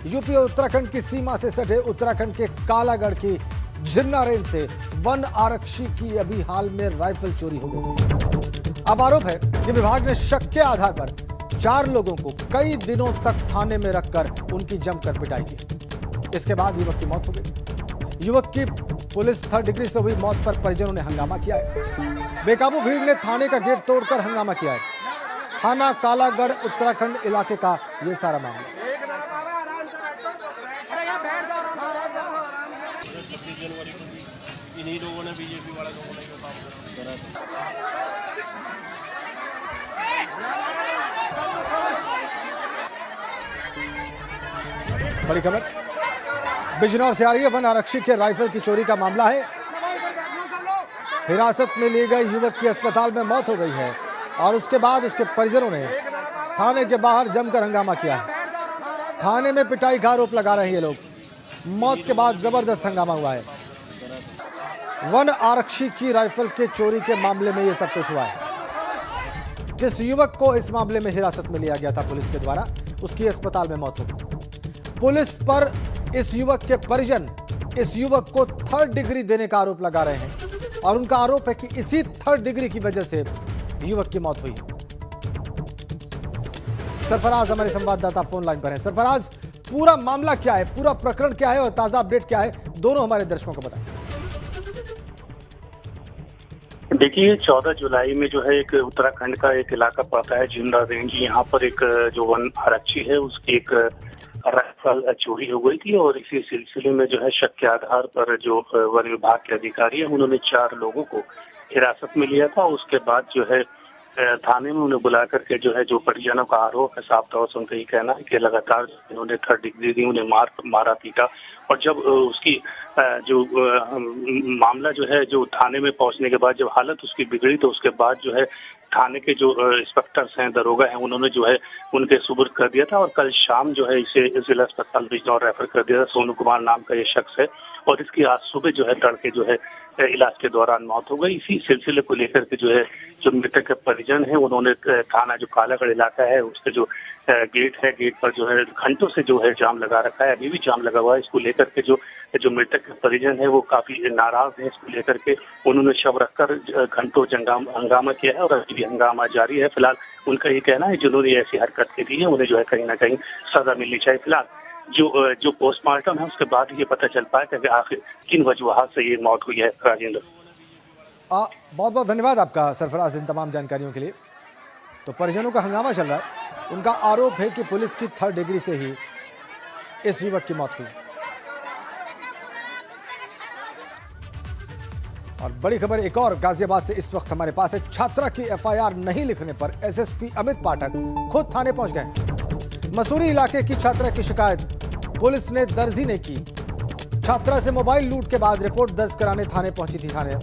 UP और उत्तराखंड की सीमा से सटे उत्तराखंड के कालागढ़ की झिरना रेंज से वन आरक्षी की अभी हाल में राइफल चोरी हो गई। अब आरोप है कि विभाग ने शक के आधार पर 4 लोगों को कई दिनों तक थाने में रखकर उनकी जमकर पिटाई की। इसके बाद युवक की मौत हो गई। युवक की पुलिस 3rd डिग्री से हुई मौत पर परिजनों ने हंगामा किया है। बेकाबू भीड़ ने थाने का गेट तोड़कर हंगामा किया है। थाना कालागढ़ उत्तराखंड इलाके का यह सारा मामला। 26 जनवरी को भी इन्हीं लोगों ने, बीजेपी वाले लोगों ने जो काम करा था। बड़ी खबर बिजनौर से आ रही है। वन आरक्षी के राइफल की चोरी का मामला है। हिरासत में लिए गए युवक की अस्पताल में मौत हो गई है और उसके बाद उसके परिजनों ने थाने के बाहर जमकर हंगामा किया है। थाने में पिटाई का आरोप लगा रहे हैं ये लोग। मौत के बाद जबरदस्त हंगामा हुआ है। वन आरक्षी की राइफल के चोरी के मामले में यह सब कुछ हुआ है। जिस युवक को इस मामले में हिरासत में लिया गया था पुलिस के द्वारा, उसकी अस्पताल में मौत हो गई। पुलिस पर इस युवक के परिजन इस युवक को 3rd डिग्री देने का आरोप लगा रहे हैं और उनका आरोप है कि इसी 3rd डिग्री की वजह से युवक की मौत हुई है। सरफराज हमारे संवाददाता फोन लाइन पर हैं। सरफराज, पूरा मामला क्या है, पूरा प्रकरण क्या है और ताजा अपडेट क्या है, दोनों हमारे दर्शकों को बताएं। देखिए, 14 जुलाई में जो है एक उत्तराखंड का एक इलाका पड़ता है झिरना रेंज। यहाँ पर एक जो वन आरक्षी है उसकी एक राइफल चोरी हो गई थी और इसी सिलसिले में जो है शक के आधार पर जो वन विभाग के अधिकारी है उन्होंने 4 लोगों को हिरासत में लिया था। उसके बाद जो है थाने में उन्हें बुला करके जो है जो परिजनों का आरोप है, साफ तौर से उनका ये कहना है कि लगातार इन्होंने 3rd डिग्री दी, उन्हें मारा पीटा। और जब उसकी जो मामला जो है जो थाने में पहुंचने के बाद जब हालत उसकी बिगड़ी तो उसके बाद जो है थाने के जो इंस्पेक्टर्स हैं, दरोगा हैं, उन्होंने जो है उनके सुपुर्द कर दिया था और कल शाम जो है इसे जिला अस्पताल बिजनौर रेफर कर दिया था। सोनू कुमार नाम का ये शख्स है और इसकी आज सुबह जो है तड़के जो है इलाज के दौरान मौत हो गई। इसी सिलसिले को लेकर के जो है जो मृतक के परिजन है उन्होंने थाना जो कालागढ़ इलाका है उसके जो गेट है, गेट पर जो है घंटों से जो है जाम लगा रखा है, अभी भी जाम लगा हुआ है। इसको लेकर के जो मृतक के परिजन है वो काफी नाराज है। इसको लेकर के उन्होंने शव रखकर घंटों हंगामा किया है और अभी भी हंगामा जारी है। फिलहाल उनका ये कहना है जिन्होंने ऐसी हरकत की है उन्हें जो है कहीं ना कहीं सजा मिलनी चाहिए। फिलहाल जो पोस्टमार्टम है उसके बाद ये पता चल पाया कि आखिर किन वजूहात से ये मौत हुई है। राजेंद्र, बहुत बहुत धन्यवाद आपका सरफराज इन तमाम जानकारियों के लिए। तो परिजनों का हंगामा चल रहा है। उनका आरोप है कि पुलिस की 3rd डिग्री से ही इस युवक की मौत हुई। और बड़ी खबर एक और गाजियाबाद से इस वक्त हमारे पास है। छात्रा की FIR नहीं लिखने पर SSP अमित पाठक खुद थाने पहुंच गए। मसूरी इलाके की छात्रा की शिकायत पुलिस ने दर्ज ही नहीं की। छात्रा से मोबाइल लूट के बाद रिपोर्ट दर्ज कराने थाने पहुंची थी थाने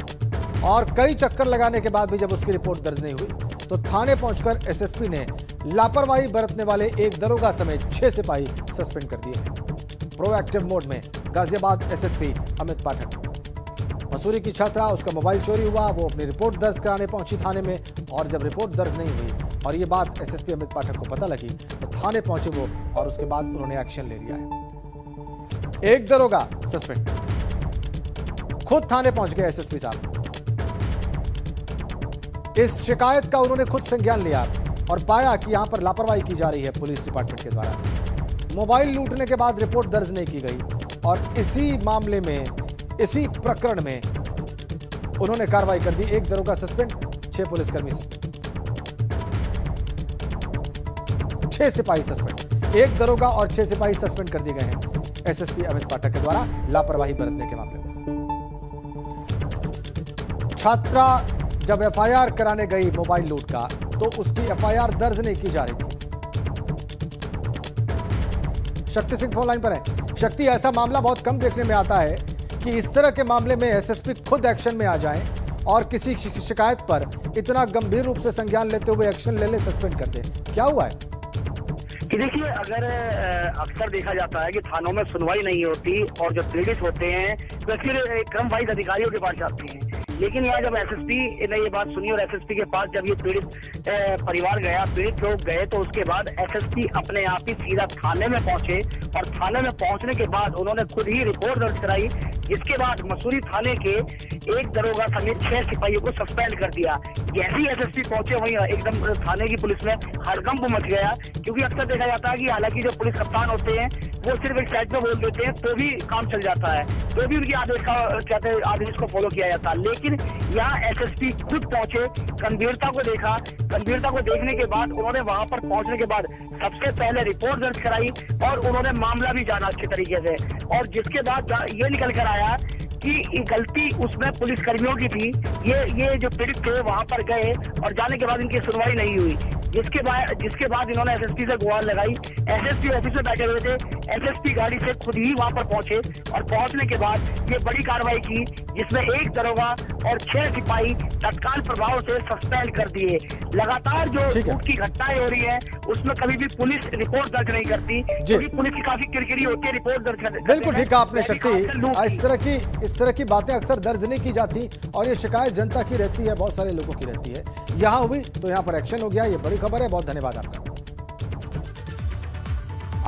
और कई चक्कर लगाने के बाद भी जब उसकी रिपोर्ट दर्ज नहीं हुई तो थाने पहुंचकर SSP ने लापरवाही बरतने वाले एक दरोगा समेत 6 सिपाही सस्पेंड कर दिए। प्रोएक्टिव मोड में गाजियाबाद SSP अमित पाठक। मसूरी की छात्रा, उसका मोबाइल चोरी हुआ, वो अपनी रिपोर्ट दर्ज कराने पहुंची थाने में और जब रिपोर्ट दर्ज नहीं हुई और ये बात SSP अमित पाठक को पता लगी तो थाने पहुंचे वो और उसके बाद उन्होंने एक्शन ले लिया है। एक दरोगा सस्पेंड, खुद थाने पहुंच गए SSP साहब। इस शिकायत का उन्होंने खुद संज्ञान लिया और पाया कि यहां पर लापरवाही की जा रही है पुलिस डिपार्टमेंट के द्वारा। मोबाइल लूटने के बाद रिपोर्ट दर्ज नहीं की गई और इसी मामले में, इसी प्रकरण में उन्होंने कार्रवाई कर दी। एक दरोगा सस्पेंड, 6 पुलिसकर्मी सस्पेंड, 6 सिपाही सस्पेंड। एक दरोगा और 6 सिपाही सस्पेंड कर दिए गए हैं SSP अमित पाठक के द्वारा लापरवाही बरतने के मामले में। छात्रा जब FIR कराने गई मोबाइल लूट का तो उसकी FIR दर्ज नहीं की जा रही थी। शक्ति सिंह फोन लाइन पर है। शक्ति, ऐसा मामला बहुत कम देखने में आता है कि इस तरह के मामले में SSP खुद एक्शन में आ जाएं और किसी शिकायत पर इतना गंभीर रूप से संज्ञान लेते हुए एक्शन ले ले, सस्पेंड कर दे। क्या हुआ है? कि देखिए, अगर अक्सर देखा जाता है कि थानों में सुनवाई नहीं होती और जो पीड़ित होते हैं तो फिर क्रम वाइज अधिकारियों के पास जाते हैं। लेकिन यहाँ जब एसएसपी ने ये बात सुनी और एसएसपी के पास जब ये पीड़ित परिवार गया, पीड़ित लोग गए, तो उसके बाद एसएसपी अपने आप ही सीधा थाने में पहुंचे और थाने में पहुंचने के बाद उन्होंने खुद ही रिपोर्ट दर्ज कराई, जिसके बाद मसूरी थाने के एक दरोगा समेत 6 सिपाहियों को सस्पेंड कर दिया। जैसे ही एसएसपी पहुंचे वहीं एकदम थाने की पुलिस में हड़कंप मच गया, क्योंकि अक्सर देखा जाता है कि हालांकि जो पुलिस कप्तान होते हैं वो सिर्फ एक साइड पे बोल देते हैं तो भी काम चल जाता है, तो भी उनकी आदेश को फॉलो किया जाता है। लेकिन यहाँ एसएसपी खुद पहुंचे, गंभीरता को देखा, गंभीरता को देखने के बाद उन्होंने वहां पर पहुंचने के बाद सबसे पहले रिपोर्ट दर्ज कराई और उन्होंने मामला भी जाना अच्छे तरीके से, और जिसके बाद ये निकल कर आया कि गलती उसमें पुलिस कर्मियों की थी। ये जो पीड़ित थे वहां पर गए और जाने के बाद इनकी सुनवाई नहीं हुई, जिसके बाद इन्होंने एसएसपी से गुहार लगाई। एसएसपी ऑफिस में बैठे हुए थे, एसएसपी गाड़ी से खुद ही वहां पर पहुंचे और पहुंचने के बाद ये बड़ी कार्रवाई की, जिसमें एक दरोगा और 6 सिपाही तत्काल प्रभाव से सस्पेंड कर दिए। लगातार जो लूट की घटनाएं हो रही है उसमें कभी भी पुलिस रिपोर्ट दर्ज नहीं करती, क्योंकि पुलिस की काफी किरकिरी होती है रिपोर्ट दर्ज करने। बिल्कुल ठीक है आपने शक्ति, इस तरह की बातें अक्सर दर्ज नहीं की जाती और ये शिकायत जनता की रहती है, बहुत सारे लोगों की रहती है। यहाँ हुई तो यहाँ पर एक्शन हो गया, ये बड़ी खबर है, बहुत धन्यवाद आपका।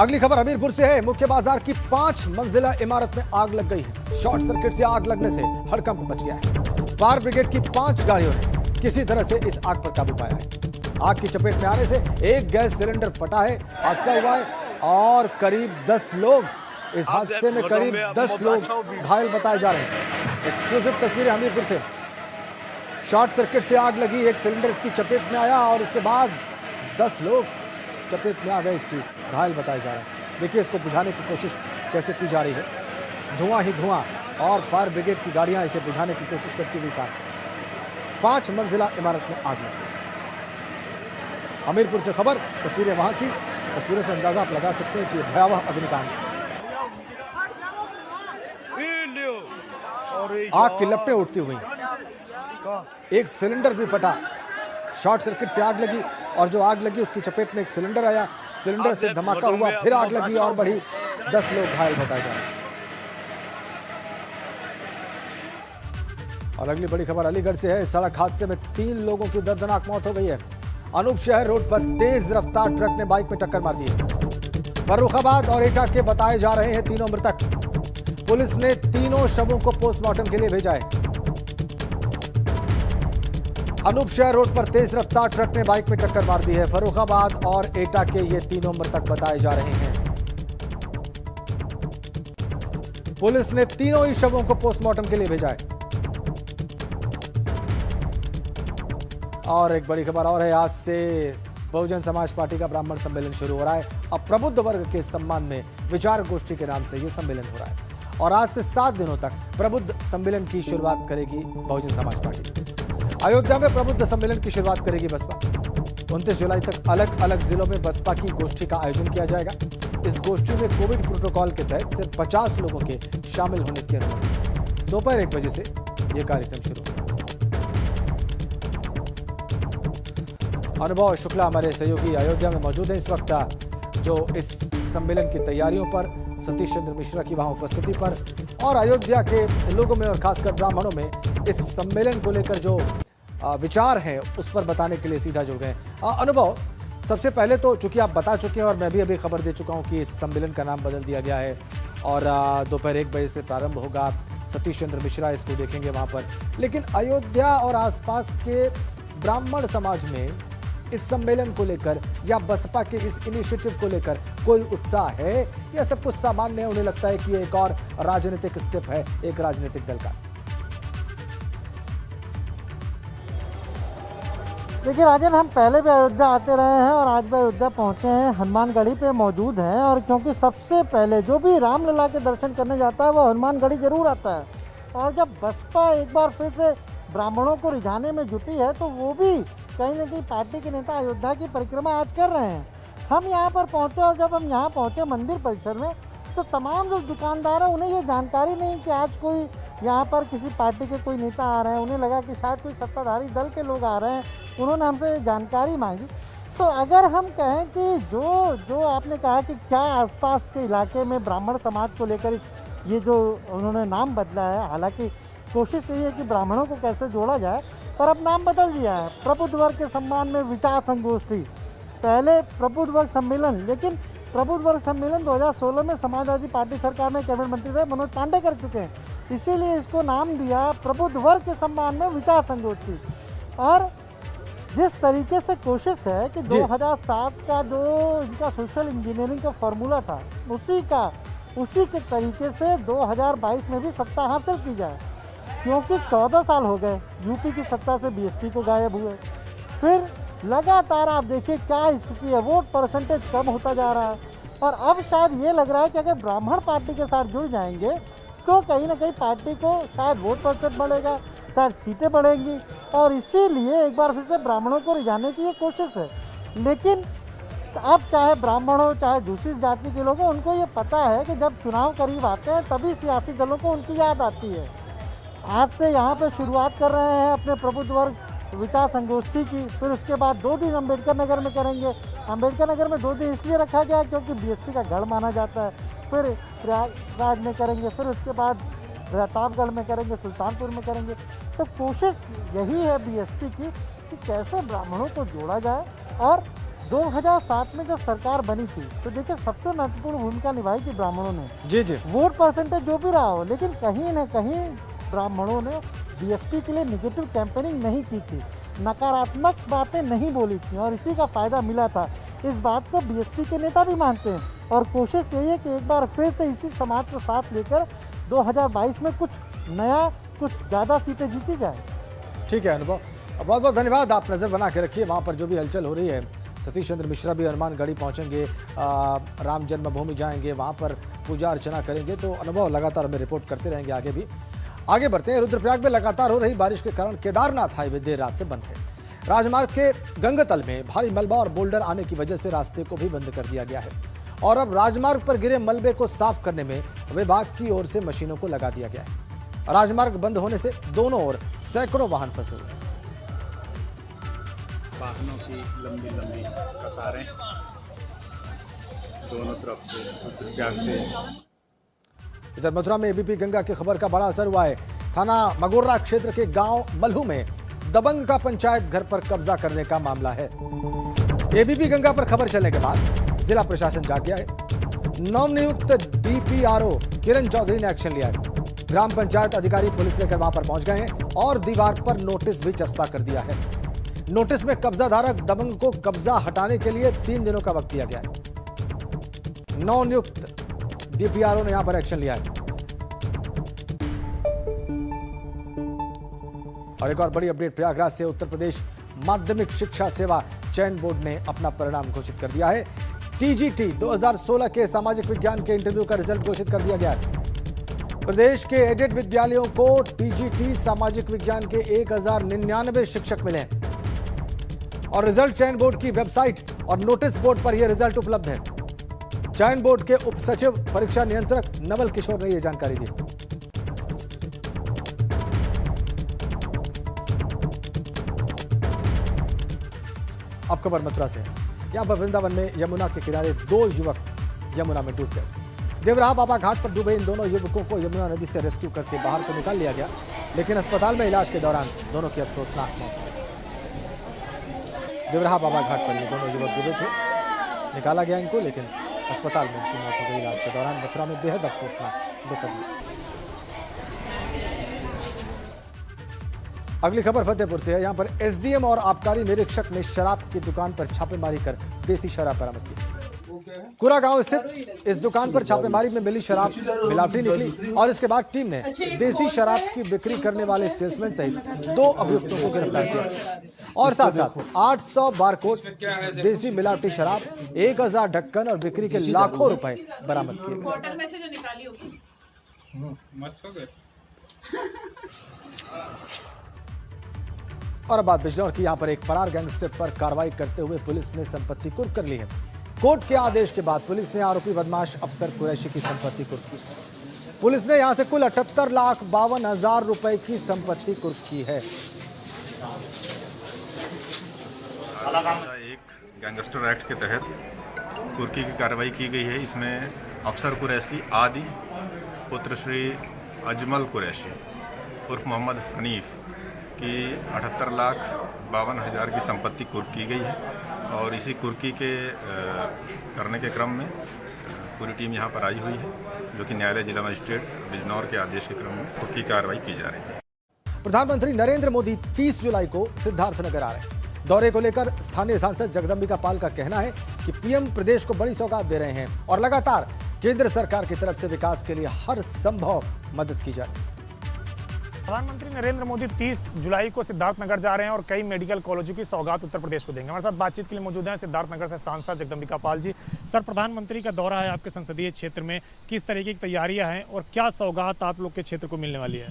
अगली खबर हमीरपुर से है। मुख्य बाजार की 5 मंजिला इमारत में आग लग गई है। शॉर्ट सर्किट से आग लगने से हड़कंप मच गया है। फायर ब्रिगेड की 5 गाड़ियों ने किसी तरह से इस आग पर काबू पाया है। आग की चपेट में आने से एक गैस सिलेंडर फटा है, हादसा हुआ है और करीब 10 लोग, इस हादसे में करीब 10 लोग घायल बताए जा रहे हैं। एक्सक्लूसिव तस्वीरें हमीरपुर से। शॉर्ट सर्किट से आग लगी, एक सिलेंडर इसकी चपेट में आया और उसके बाद 10 लोग चपेट में आ गए, इसकी घायल बताए जा रहे हैं। देखिए इसको बुझाने की कोशिश कैसे की जा रही है, धुआं ही धुआं और फायर ब्रिगेड की गाड़ियां इसे बुझाने की कोशिश करती हुई साथ 5 मंजिला इमारत में आग लगी। हमीरपुर से खबर, तस्वीरें वहां की, तस्वीरों से अंदाजा आप लगा सकते हैं कि भयावह अग्निकांड। आग की लपटें उठती हुई, एक सिलेंडर भी फटा। शॉर्ट सर्किट से आग लगी और जो आग लगी उसकी चपेट में एक सिलेंडर आया, सिलेंडर से धमाका हुआ, फिर आग लगी और बढ़ी, 10 लोग घायल बताए जा रहे हैं। और अगली बड़ी खबर अलीगढ़ से है। सड़क हादसे में 3 लोगों की दर्दनाक मौत हो गई है। अनूप शहर रोड पर तेज रफ्तार ट्रक ने बाइक में टक्कर मार दी है। फर्रुखाबाद और एटा के बताए जा रहे हैं तीनों मृतक। पुलिस ने तीनों शवों को पोस्टमार्टम के लिए भेजा है। अनूप शहर रोड पर तेज रफ्तार ट्रक ने बाइक में टक्कर मार दी है। फर्रुखाबाद और एटा के ये तीनों मृतक बताए जा रहे हैं। पुलिस ने तीनों ही शवों को पोस्टमार्टम के लिए भेजा है। और एक बड़ी खबर और है, आज से बहुजन समाज पार्टी का ब्राह्मण सम्मेलन शुरू हो रहा है। अब प्रबुद्ध वर्ग के सम्मान में विचार गोष्ठी के नाम से यह सम्मेलन हो रहा है और आज से 7 दिनों तक प्रबुद्ध सम्मेलन की शुरुआत करेगी बहुजन समाज पार्टी। अयोध्या में प्रबुद्ध सम्मेलन की शुरुआत करेगी बसपा। 29 जुलाई तक अलग अलग जिलों में बसपा की गोष्ठी का आयोजन किया जाएगा। इस गोष्ठी में कोविड प्रोटोकॉल के तहत सिर्फ 50 लोगों के शामिल होने की अनुमति। दोपहर 1 बजे से यह कार्यक्रम शुरू होगा। अनुभव शुक्ला हमारे सहयोगी अयोध्या में मौजूद है इस वक्त, जो इस सम्मेलन की तैयारियों पर, सतीश चंद्र मिश्रा की वहां उपस्थिति पर और अयोध्या के लोगों में और खासकर ब्राह्मणों में इस सम्मेलन को लेकर जो विचार हैं उस पर बताने के लिए सीधा जुड़ गए। अनुभव, सबसे पहले तो चूंकि आप बता चुके हैं और मैं भी अभी खबर दे चुका हूं कि इस सम्मेलन का नाम बदल दिया गया है और दोपहर 1 बजे से प्रारंभ होगा। सतीश चंद्र मिश्रा इसको देखेंगे वहां पर, लेकिन अयोध्या और आसपास के ब्राह्मण समाज में इस सम्मेलन को लेकर या बसपा के इस इनिशिएटिव को लेकर कोई उत्साह है या सब कुछ सामान्य है? उन्हें लगता है कि ये एक और राजनीतिक स्टेप है एक राजनीतिक दल का? देखिए राजन, हम पहले भी अयोध्या आते रहे हैं और आज भी अयोध्या पहुंचे हैं, हनुमानगढ़ी पे मौजूद हैं और क्योंकि सबसे पहले जो भी रामलला के दर्शन करने जाता है वो हनुमानगढ़ी जरूर आता है। और जब बसपा एक बार फिर से ब्राह्मणों को रिझाने में जुटी है तो वो भी कहीं ना कहीं पार्टी के नेता अयोध्या की परिक्रमा आज कर रहे हैं। हम यहाँ पर पहुँचे और जब हम यहाँ पहुँचे मंदिर परिसर में तो तमाम जो दुकानदार हैं उन्हें ये जानकारी नहीं कि आज कोई यहाँ पर किसी पार्टी के कोई नेता आ रहे हैं। उन्हें लगा कि शायद कोई सत्ताधारी दल के लोग आ रहे हैं, उन्होंने हमसे जानकारी मांगी। तो अगर हम कहें कि जो आपने कहा कि क्या आसपास के इलाके में ब्राह्मण समाज को लेकर ये जो उन्होंने नाम बदला है, हालांकि कोशिश यही है कि ब्राह्मणों को कैसे जोड़ा जाए, पर अब नाम बदल दिया है, प्रबुद्ध वर्ग के सम्मान में विचार संगोष्ठी। पहले प्रबुद्ध वर्ग सम्मेलन, लेकिन प्रबुद्ध वर्ग सम्मेलन 2016 में समाजवादी पार्टी सरकार में कैबिनेट मंत्री रहे मनोज पांडे कर चुके हैं, इसीलिए इसको नाम दिया प्रबुद्ध वर्ग के सम्मान में विचार संगोष्ठी। और जिस तरीके से कोशिश है कि 2007 का जो इनका सोशल इंजीनियरिंग का फॉर्मूला था, उसी के तरीके से 2022 में भी सत्ता हासिल की जाए, क्योंकि 14 साल हो गए यूपी की सत्ता से बीएसपी को गायब हुए। फिर लगातार आप देखिए क्या स्थिति है, वोट परसेंटेज कम होता जा रहा है। और अब शायद ये लग रहा है कि अगर ब्राह्मण पार्टी के साथ जुड़ जाएंगे तो कहीं ना कहीं पार्टी को शायद वोट परसेंट बढ़ेगा, शायद सीटें बढ़ेंगी, और इसीलिए एक बार फिर से ब्राह्मणों को रिझाने की ये कोशिश है। लेकिन अब चाहे ब्राह्मण हो चाहे दूसरी जाति के लोग हो, उनको ये पता है कि जब चुनाव करीब आते हैं तभी सियासी दलों को उनकी याद आती है। आज से यहाँ पे शुरुआत कर रहे हैं अपने प्रबुद्ध वर्ग विचार संगोष्ठी की, फिर उसके बाद 2 दिन अम्बेडकर नगर में करेंगे। अम्बेडकर नगर में 2 दिन इसलिए रखा गया क्योंकि बीएसपी का गढ़ माना जाता है। फिर प्रयागराज में करेंगे, फिर उसके बाद प्रतापगढ़ में करेंगे, सुल्तानपुर में करेंगे। तो कोशिश यही है बीएसपी की कि कैसे ब्राह्मणों को जोड़ा जाए। और 2007 में जब सरकार बनी थी तो देखिए सबसे महत्वपूर्ण भूमिका निभाई थी ब्राह्मणों ने। जी वोट परसेंटेज जो भी रहा हो, लेकिन कहीं न कहीं ब्राह्मणों ने बीएसपी के लिए निगेटिव कैंपेनिंग नहीं की थी, नकारात्मक बातें नहीं बोली थी, और इसी का फ़ायदा मिला था। इस बात को बीएसपी के नेता भी मानते हैं, और कोशिश यही है कि एक बार फिर से इसी समाज को साथ लेकर 2022 में कुछ नया, कुछ ज़्यादा सीटें जीती जाए। ठीक है अनुभव, बहुत बहुत धन्यवाद। आप नज़र बना के रखिए वहाँ पर जो भी हलचल हो रही है। सतीश चंद्र मिश्रा भी हनुमानगढ़ी पहुँचेंगे, राम जन्मभूमि जाएंगे, वहाँ पर पूजा अर्चना करेंगे। तो अनुभव लगातार हमें रिपोर्ट करते रहेंगे। आगे भी आगे बढ़ते हैं। रुद्रप्रयाग में लगातार हो रही बारिश के कारण केदारनाथ हाईवे देर रात से बंद है। राजमार्ग के गंगतल में भारी मलबा और बोल्डर आने की वजह से रास्ते को भी बंद कर दिया गया है, और अब राजमार्ग पर गिरे मलबे को साफ करने में विभाग की ओर से मशीनों को लगा दिया गया है। राजमार्ग बंद होने से दोनों ओर सैकड़ों वाहन फंसे हुए हैं। वाहनों की लंबी लंबी कतारें दोनों तरफ से, रुद्रप्रयाग से। इधर मथुरा में एबीपी गंगा की खबर का बड़ा असर हुआ है। थाना मगोर्रा क्षेत्र के गांव मल्हू में दबंग का पंचायत घर पर कब्जा करने का मामला है। एबीपी गंगा पर खबर चलने के बाद जिला प्रशासन जाग गया है। नवनियुक्त डीपीआरओ किरण चौधरी ने एक्शन लिया है। ग्राम पंचायत अधिकारी पुलिस लेकर वहां पर पहुंच गए हैं और दीवार पर नोटिस भी चस्पा कर दिया है। नोटिस में कब्जा धारक दबंग को कब्जा हटाने के लिए 3 दिनों का वक्त दिया गया है। नवनियुक्त डीपीआरओ ने यहां पर एक्शन लिया है। और एक और बड़ी अपडेट प्रयागराज से। उत्तर प्रदेश माध्यमिक शिक्षा सेवा चयन बोर्ड ने अपना परिणाम घोषित कर दिया है। टीजीटी 2016 के सामाजिक विज्ञान के इंटरव्यू का रिजल्ट घोषित कर दिया गया है। प्रदेश के एडेड विद्यालयों को टीजीटी सामाजिक विज्ञान के 1099 शिक्षक मिले हैं, और रिजल्ट चयन बोर्ड की वेबसाइट और नोटिस बोर्ड पर यह रिजल्ट उपलब्ध है। चयन बोर्ड के उप सचिव परीक्षा नियंत्रक नवल किशोर ने यह जानकारी दी। अब खबर मथुरा से। यहां पर वृंदावन में यमुना के किनारे 2 युवक यमुना में डूब गए। देवराहा बाबा घाट पर डूबे इन दोनों युवकों को यमुना नदी से रेस्क्यू करके बाहर तो निकाल लिया गया, लेकिन अस्पताल में इलाज के दौरान दोनों की अफसोसनाक मौत हो गई। देवराहा बाबा घाट पर ये दोनों युवक डूबे थे, निकाला गया इनको, लेकिन अस्पताल में उनकी मौत हो गई इलाज के दौरान। मथुरा में बेहद अफसोसनाक दुखद। अगली खबर फतेहपुर से है। यहां पर एसडीएम और आबकारी निरीक्षक ने शराब की दुकान पर छापेमारी कर देसी शराब बरामद की। कुरा गांव स्थित इस दुकान पर छापेमारी में मिली शराब मिलावटी निकली, और इसके बाद टीम ने देसी शराब की बिक्री करने वाले सेल्समैन सहित 2 अभियुक्तों को गिरफ्तार किया, और साथ साथ 800 बारकोड देसी मिलावटी शराब, 1000 ढक्कन और बिक्री के लाखों रुपए बरामद किए गए। और अब बात बिजनौर की। यहां पर एक फरार गैंगस्टर पर कार्रवाई करते हुए पुलिस ने संपत्ति कुर्क कर ली है। कोर्ट के आदेश के बाद पुलिस ने आरोपी बदमाश अफसर कुरैशी की संपत्ति कुर्क की। पुलिस ने यहां से कुल 78,52,000 रुपए की संपत्ति कुर्क की है। एक गैंगस्टर एक्ट के तहत कुर्की की कार्रवाई की गई है। इसमें अफसर कुरैशी आदि पुत्र श्री अजमल कुरैशी उर्फ मोहम्मद हनीफ की 78,52,000 की संपत्ति कुर्क की गई है और इसी कुर्की के करने के क्रम में पूरी टीम यहाँ पर आई हुई है, जो कि न्यायालय जिला मजिस्ट्रेट बिजनौर के आदेश के क्रम में कुर्की कार्रवाई की जा रही है। प्रधानमंत्री नरेंद्र मोदी 30 जुलाई को सिद्धार्थनगर आ रहे हैं। दौरे को लेकर स्थानीय सांसद जगदंबिका पाल का कहना है कि पीएम प्रदेश को बड़ी सौगात दे रहे हैं और लगातार केंद्र सरकार की तरफ से विकास के लिए हर संभव मदद की जाए। प्रधानमंत्री नरेंद्र मोदी 30 जुलाई को सिद्धार्थनगर जा रहे हैं और कई मेडिकल कॉलेजों की सौगात उत्तर प्रदेश को देंगे। हमारे साथ बातचीत के लिए मौजूद हैं सिद्धार्थनगर से सांसद जगदंबिका पाल जी। सर, प्रधानमंत्री का दौरा है आपके संसदीय क्षेत्र में, किस तरीके की तैयारियां हैं और क्या सौगात आप लोग के क्षेत्र को मिलने वाली है?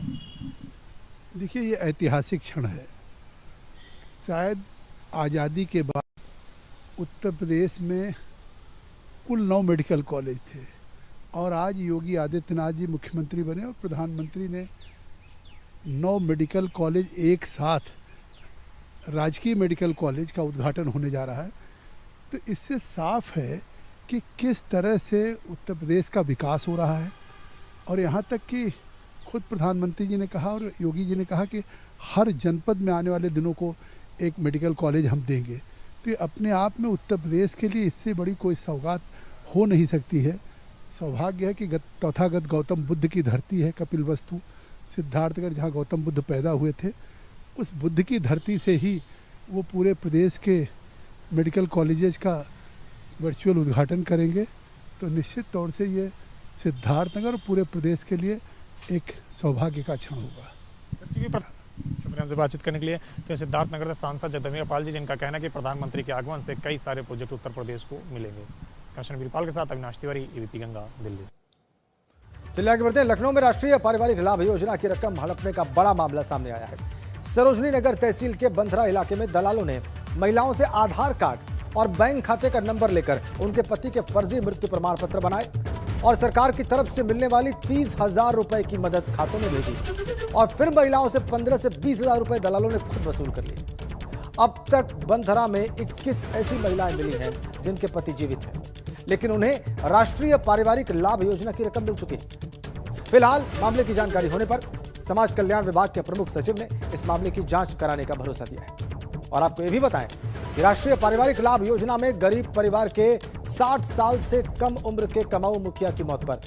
देखिए, ये ऐतिहासिक क्षण है। शायद आज़ादी के बाद उत्तर प्रदेश में कुल 9 मेडिकल कॉलेज थे और आज योगी आदित्यनाथ जी मुख्यमंत्री बने और प्रधानमंत्री ने 9 मेडिकल कॉलेज एक साथ राजकीय मेडिकल कॉलेज का उद्घाटन होने जा रहा है। तो इससे साफ है कि किस तरह से उत्तर प्रदेश का विकास हो रहा है और यहाँ तक कि खुद प्रधानमंत्री जी ने कहा और योगी जी ने कहा कि हर जनपद में आने वाले दिनों को एक मेडिकल कॉलेज हम देंगे। तो ये अपने आप में उत्तर प्रदेश के लिए इससे बड़ी कोई सौगात हो नहीं सकती है। सौभाग्य है कि तथागत गौतम बुद्ध की धरती है कपिलवस्तु, सिद्धार्थनगर, जहाँ गौतम बुद्ध पैदा हुए थे, उस बुद्ध की धरती से ही वो पूरे प्रदेश के मेडिकल कॉलेजेस का वर्चुअल उद्घाटन करेंगे। तो निश्चित तौर से ये सिद्धार्थनगर और पूरे प्रदेश के लिए एक सौभाग्य का क्षण होगा। शुक्रिया हमसे बातचीत करने के लिए। तो सिद्धार्थनगर से सांसद जगदंबिका पाल जी, जिनका कहना है कि प्रधानमंत्री के आगमन से कई सारे प्रोजेक्ट उत्तर प्रदेश को मिलेंगे। काशन वीरपाल के साथ अविनाश तिवारी, एबीपी गंगा, दिल्ली। चलिए आगे बढ़ते हैं। लखनऊ में राष्ट्रीय पारिवारिक लाभ योजना की रकम हड़पने का बड़ा मामला सामने आया है। सरोजनी नगर तहसील के बंथरा इलाके में दलालों ने महिलाओं से आधार कार्ड और बैंक खाते का नंबर लेकर उनके पति के फर्जी मृत्यु प्रमाण पत्र बनाए और सरकार की तरफ से मिलने वाली 30,000 रुपए की मदद खातों में भेजी और फिर महिलाओं से 15 से 20,000 रुपए दलालों ने खुद वसूल कर लिए। अब तक बंथरा में 21 ऐसी महिलाएं मिली हैं जिनके पति जीवित हैं, लेकिन उन्हें राष्ट्रीय पारिवारिक लाभ योजना की रकम मिल चुकी है। फिलहाल मामले की जानकारी होने पर समाज कल्याण विभाग के प्रमुख सचिव ने इस मामले की जांच कराने का भरोसा दिया है। और आपको यह भी बताएं कि राष्ट्रीय पारिवारिक लाभ योजना में गरीब परिवार के 60 साल से कम उम्र के कमाऊ मुखिया की मौत पर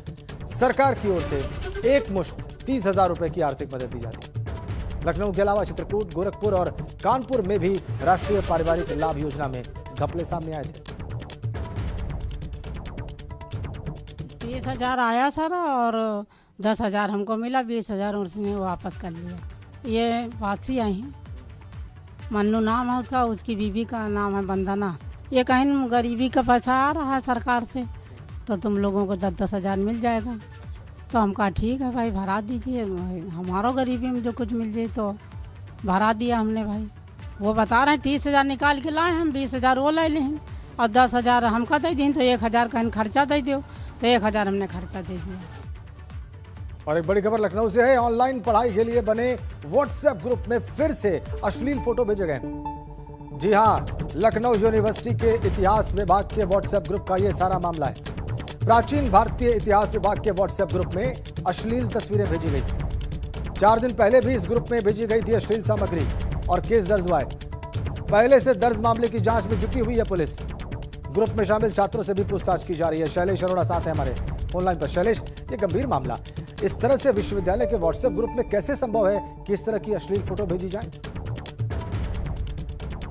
सरकार की ओर से एक मुश्त 30,000 रुपए की आर्थिक मदद दी जाती है। लखनऊ के अलावा चित्रकूट, गोरखपुर और कानपुर में भी राष्ट्रीय पारिवारिक लाभ योजना में घपले सामने आए थे। 30,000 आया सर और 10,000 हमको मिला, 20,000 उसने वापस कर लिया। ये वापसी आई हैं। मन्नू नाम है उसका, उसकी बीवी का नाम है वंदना। ये कहीं गरीबी का पैसा आ रहा है सरकार से, तो तुम लोगों को 10,000 मिल जाएगा। तो हम कहा ठीक है भाई, भरा दीजिए, हमारा गरीबी में जो कुछ मिल जाए तो भरा दिया हमने भाई। वो बता रहे हैं 30,000 निकाल के लाए, हम 20,000 वो ले लें और 10,000 हमका दे दें, तो 1,000 कहीं खर्चा दे दो, तो 1,000 हमने खर्चा दे दिया। और एक बड़ी खबर लखनऊ से है। ऑनलाइन पढ़ाई के लिए बने व्हाट्सएप ग्रुप में फिर से अश्लील फोटो भेजे गए। जी हां, लखनऊ यूनिवर्सिटी के इतिहास विभाग के व्हाट्सएप ग्रुप का यह सारा मामला है। प्राचीन भारतीय इतिहास विभाग के व्हाट्सएप ग्रुप में अश्लील तस्वीरें भेजी गई। 4 दिन पहले भी इस ग्रुप में भेजी गई थी अश्लील सामग्री और केस दर्ज हुआ है। पहले से दर्ज मामले की जांच में जुटी हुई है पुलिस। ग्रुप में शामिल छात्रों से भी पूछताछ की जा रही है। शैलेश अरोड़ा साथ है हमारे ऑनलाइन पर। शैलेश, ये गंभीर मामला, इस तरह से विश्वविद्यालय के व्हाट्सएप ग्रुप में कैसे संभव है कि इस तरह की अश्लील फोटो भेजी जाए?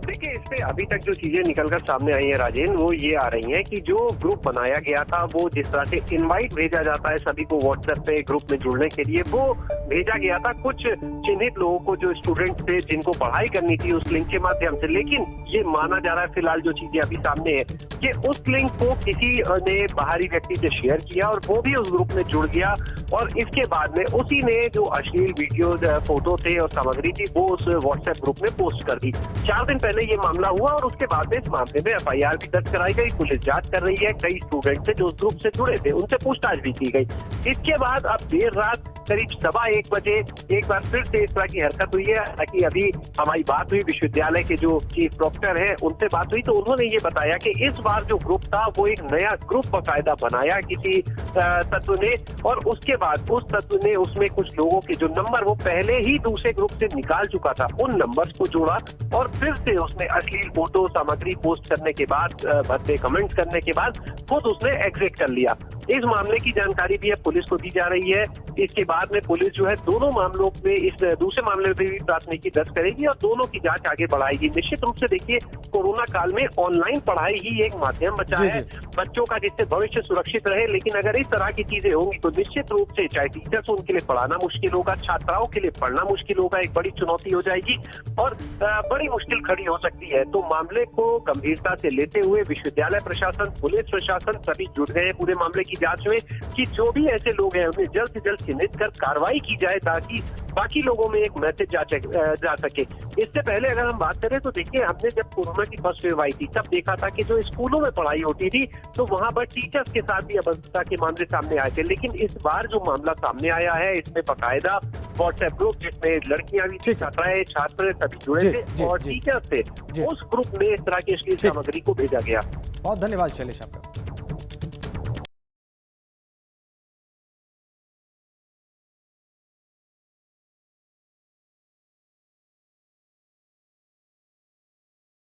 देखिए, इस पे अभी तक जो चीजें निकलकर सामने आई है राजेन, वो ये आ रही हैं कि जो ग्रुप बनाया गया था, वो जिस तरह से इनवाइट भेजा जाता है सभी को व्हाट्सएप पे ग्रुप में जुड़ने के लिए, वो भेजा गया था कुछ चिन्हित लोगों को जो स्टूडेंट थे जिनको पढ़ाई करनी थी उस लिंक के माध्यम से। लेकिन ये माना जा रहा है फिलहाल जो चीजें अभी सामने है कि उस लिंक को किसी ने बाहरी व्यक्ति से शेयर किया और वो भी उस ग्रुप में जुड़ गया और इसके बाद में उसी ने जो अश्लील वीडियो, फोटो थे और सामग्री थी वो उस व्हाट्सएप ग्रुप में पोस्ट कर दी। 4 दिन पहले ये मामला हुआ और उसके बाद में इस मामले में FIR भी दर्ज कराई गई। पुलिस जांच कर रही है। कई स्टूडेंट थे जो उस ग्रुप से जुड़े थे, उनसे पूछताछ भी की गई। इसके बाद अब देर रात करीब 1:15 बजे एक बार फिर से इस तरह की हरकत हुई है। हालांकि अभी हमारी बात हुई विश्वविद्यालय के जो चीफ प्रोक्टर हैं उनसे बात हुई, तो उन्होंने ये बताया कि इस बार जो ग्रुप था वो एक नया ग्रुप बाकायदा बनाया किसी तत्व ने, और उसके बाद उस तत्व ने उसमें कुछ लोगों के जो नंबर वो पहले ही दूसरे ग्रुप से निकाल चुका था उन नंबर्स को जोड़ा, और फिर से उसने अश्लील फोटो सामग्री पोस्ट करने के बाद, भद्दे कमेंट्स करने के बाद खुद उसने एग्जिट कर लिया। इस मामले की जानकारी भी अब पुलिस को दी जा रही है। इसके बाद में पुलिस जो है दोनों मामलों में, इस दूसरे मामले में भी प्राथमिकी दर्ज करेगी और दोनों की जांच आगे बढ़ाएगी। निश्चित रूप से देखिए, कोरोना काल में ऑनलाइन पढ़ाई ही एक माध्यम बचा है बच्चों का जिससे भविष्य सुरक्षित रहे, लेकिन अगर इस तरह की चीजें होंगी तो निश्चित रूप से चाहे टीचर्स उनके लिए पढ़ाना मुश्किल होगा, छात्राओं के लिए पढ़ना मुश्किल होगा, एक बड़ी चुनौती हो जाएगी और बड़ी मुश्किल खड़ी हो सकती है। तो मामले को गंभीरता से लेते हुए विश्वविद्यालय प्रशासन, पुलिस प्रशासन सभी जुट गए पूरे मामले की जांच में कि जो भी ऐसे लोग हैं उन्हें जल्द से जल्द चिन्हित कर कार्रवाई की जाए ताकि बाकी लोगों में एक मैसेज जा सके। इससे पहले अगर हम बात करें तो देखिए, हमने जब कोरोना की फर्स्ट वेव आई थी तब देखा था कि जो स्कूलों में पढ़ाई होती थी तो वहां पर टीचर्स के साथ भी अभद्रता के मामले सामने आए थे, लेकिन इस बार जो मामला सामने आया है इसमें बाकायदा व्हाट्सएप ग्रुप जिसमें लड़कियां भी थी, छात्राएं छात्र सभी जुड़े थे और टीचर्स थे, उस ग्रुप में इस तरह की अश्लील सामग्री को भेजा गया। बहुत धन्यवाद शैलेश आपका।